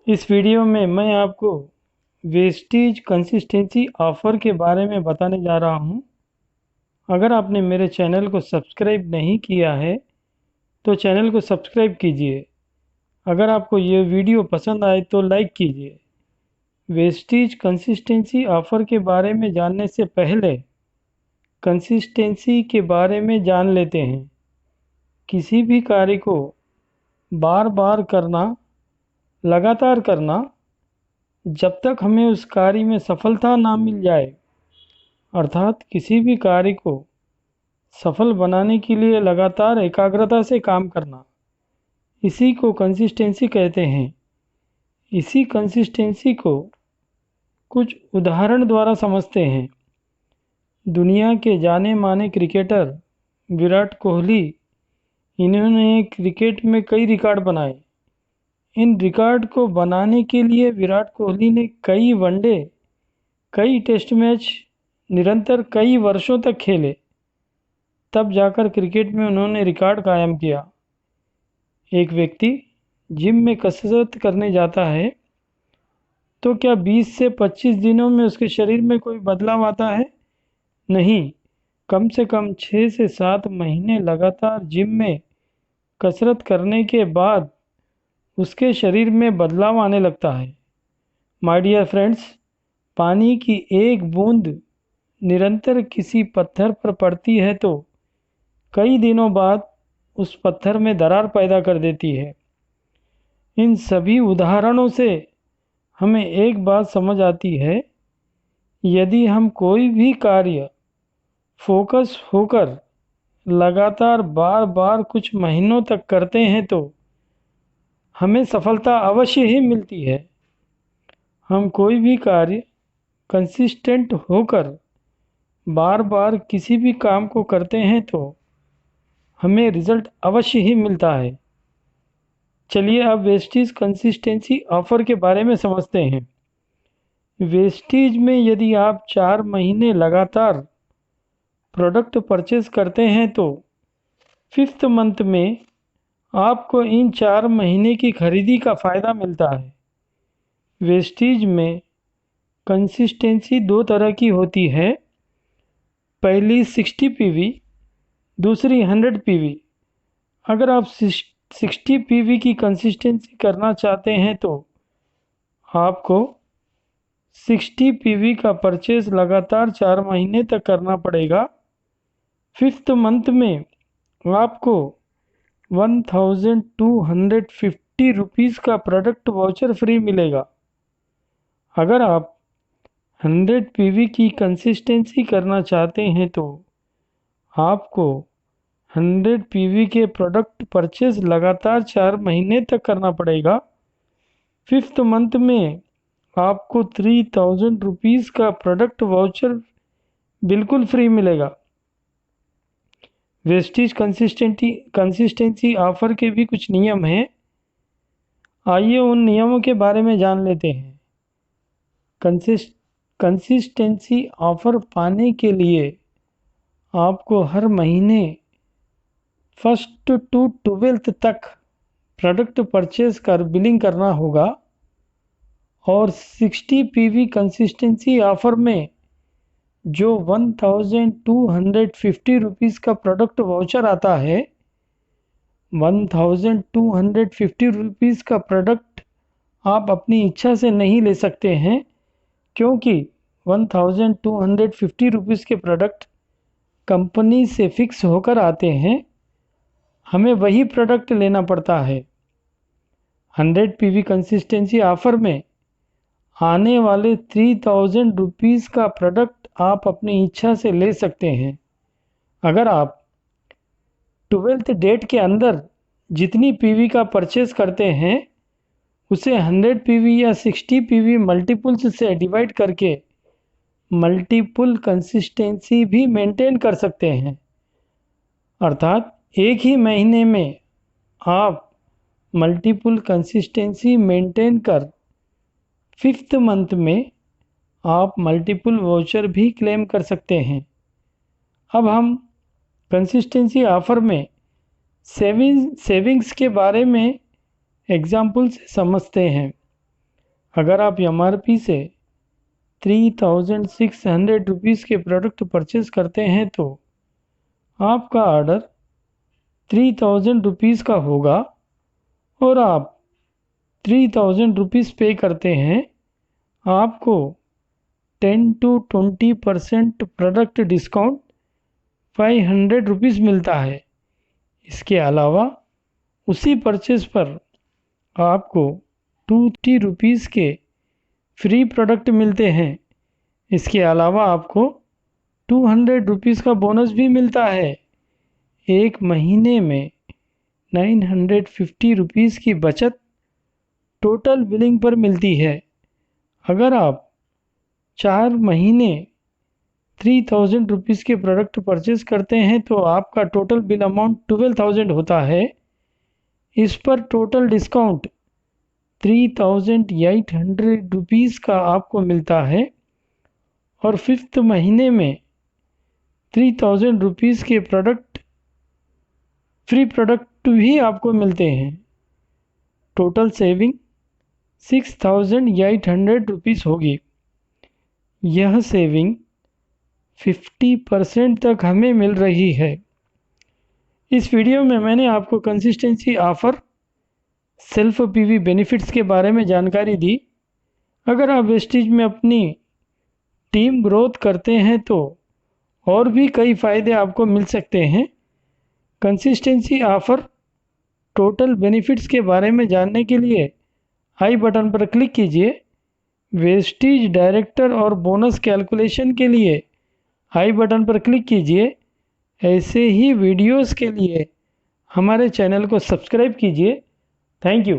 इस वीडियो में मैं आपको वेस्टेज कंसिस्टेंसी ऑफ़र के बारे में बताने जा रहा हूं। अगर आपने मेरे चैनल को सब्सक्राइब नहीं किया है तो चैनल को सब्सक्राइब कीजिए। अगर आपको ये वीडियो पसंद आए तो लाइक कीजिए। वेस्टेज कंसिस्टेंसी ऑफ़र के बारे में जानने से पहले कंसिस्टेंसी के बारे में जान लेते हैं। किसी भी कार्य को बार बार करना, लगातार करना, जब तक हमें उस कार्य में सफलता ना मिल जाए, अर्थात किसी भी कार्य को सफल बनाने के लिए लगातार एकाग्रता से काम करना, इसी को कंसिस्टेंसी कहते हैं। इसी कंसिस्टेंसी को कुछ उदाहरण द्वारा समझते हैं। दुनिया के जाने माने क्रिकेटर विराट कोहली, इन्होंने क्रिकेट में कई रिकॉर्ड बनाए। इन रिकॉर्ड को बनाने के लिए विराट कोहली ने कई वनडे, कई टेस्ट मैच निरंतर कई वर्षों तक खेले। तब जाकर क्रिकेट में उन्होंने रिकॉर्ड कायम किया। एक व्यक्ति जिम में कसरत करने जाता है तो क्या 20 से 25 दिनों में उसके शरीर में कोई बदलाव आता है? नहीं, कम से कम 6 से 7 महीने लगातार जिम में कसरत करने के बाद उसके शरीर में बदलाव आने लगता है। माय डियर फ्रेंड्स, पानी की एक बूंद निरंतर किसी पत्थर पर पड़ती है तो कई दिनों बाद उस पत्थर में दरार पैदा कर देती है। इन सभी उदाहरणों से हमें एक बात समझ आती है, यदि हम कोई भी कार्य फोकस होकर लगातार बार बार कुछ महीनों तक करते हैं तो हमें सफलता अवश्य ही मिलती है। हम कोई भी कार्य कंसिस्टेंट होकर बार बार किसी भी काम को करते हैं तो हमें रिजल्ट अवश्य ही मिलता है। चलिए अब वेस्टेज कंसिस्टेंसी ऑफ़र के बारे में समझते हैं। वेस्टेज में यदि आप 4 महीने लगातार प्रोडक्ट परचेज करते हैं तो 5th मंथ में आपको इन 4 महीने की खरीदी का फ़ायदा मिलता है। वेस्टेज में कंसिस्टेंसी दो तरह की होती है। पहली 60 पीवी, दूसरी 100 पीवी। अगर आप 60 पीवी की कंसिस्टेंसी करना चाहते हैं तो आपको 60 पीवी का परचेज लगातार 4 महीने तक करना पड़ेगा। 5th मंथ में आपको 1250 रुपीज़ का प्रोडक्ट वाउचर फ्री मिलेगा। अगर आप 100 पीवी की कंसिस्टेंसी करना चाहते हैं तो आपको 100 पीवी के प्रोडक्ट परचेज लगातार 4 महीने तक करना पड़ेगा। 5th मंथ में आपको 3000 रुपीज़ का प्रोडक्ट वाउचर बिल्कुल फ्री मिलेगा। वेस्टेज कंसिस्टेंसी ऑफ़र के भी कुछ नियम हैं। आइए उन नियमों के बारे में जान लेते हैं। कंसिस्टेंसी ऑफ़र पाने के लिए आपको हर महीने 1st to 12th तक प्रोडक्ट परचेज कर बिलिंग करना होगा और 60 पीवी कंसिस्टेंसी ऑफ़र में जो 1250 रुपीज़ का प्रोडक्ट वाउचर आता है, 1250 रुपीज़ का प्रोडक्ट आप अपनी इच्छा से नहीं ले सकते हैं, क्योंकि 1250 रुपीज़ के प्रोडक्ट कंपनी से फिक्स होकर आते हैं। हमें वही प्रोडक्ट लेना पड़ता है। 100 पीवी कंसिस्टेंसी ऑफ़र में आने वाले 3000 रुपीज़ का प्रोडक्ट आप अपनी इच्छा से ले सकते हैं। अगर आप 12th डेट के अंदर जितनी पीवी का परचेज करते हैं उसे 100 पीवी या 60 पीवी मल्टीपल्स से डिवाइड करके मल्टीपल कंसिस्टेंसी भी मेंटेन कर सकते हैं। अर्थात एक ही महीने में आप मल्टीपल कंसिस्टेंसी मेंटेन कर 5th मंथ में आप मल्टीपल वाउचर भी क्लेम कर सकते हैं। अब हम कंसिस्टेंसी ऑफ़र में सेविंग्स के बारे में एग्जाम्पल से समझते हैं। अगर आप MRP से 3600 रुपीज़ के प्रोडक्ट परचेज़ करते हैं तो आपका ऑर्डर 3000 रुपीज़ का होगा और आप 3000 रुपीज़ पे करते हैं, आपको 10 to 20% प्रोडक्ट डिस्काउंट 500 रुपीज़ मिलता है। इसके अलावा उसी परचेज़ पर आपको 250 रुपीज़ के फ्री प्रोडक्ट मिलते हैं। इसके अलावा आपको 200 रुपीज़ का बोनस भी मिलता है। एक महीने में 950 रुपीज़ की बचत टोटल बिलिंग पर मिलती है। अगर आप 4 महीने 3000 रुपीज़ के प्रोडक्ट परचेज़ करते हैं तो आपका टोटल बिल अमाउंट 12,000 होता है। इस पर टोटल डिस्काउंट 3800 रुपीज़ का आपको मिलता है और 5th महीने में 3000 रुपीज़ के फ्री प्रोडक्ट भी आपको मिलते हैं। टोटल सेविंग 6800 रुपीज़ होगी। यह सेविंग 50% तक हमें मिल रही है। इस वीडियो में मैंने आपको consistency offer self PV benefits के बारे में जानकारी दी। अगर आप वेस्टीज में अपनी टीम ग्रोथ करते हैं तो और भी कई फ़ायदे आपको मिल सकते हैं। कंसिस्टेंसी ऑफ़र टोटल बेनिफिट्स के बारे में जानने के लिए आई बटन पर क्लिक कीजिए। वेस्टीज डायरेक्टर और बोनस कैलकुलेशन के लिए आई बटन पर क्लिक कीजिए। ऐसे ही वीडियोस के लिए हमारे चैनल को सब्सक्राइब कीजिए। Thank you.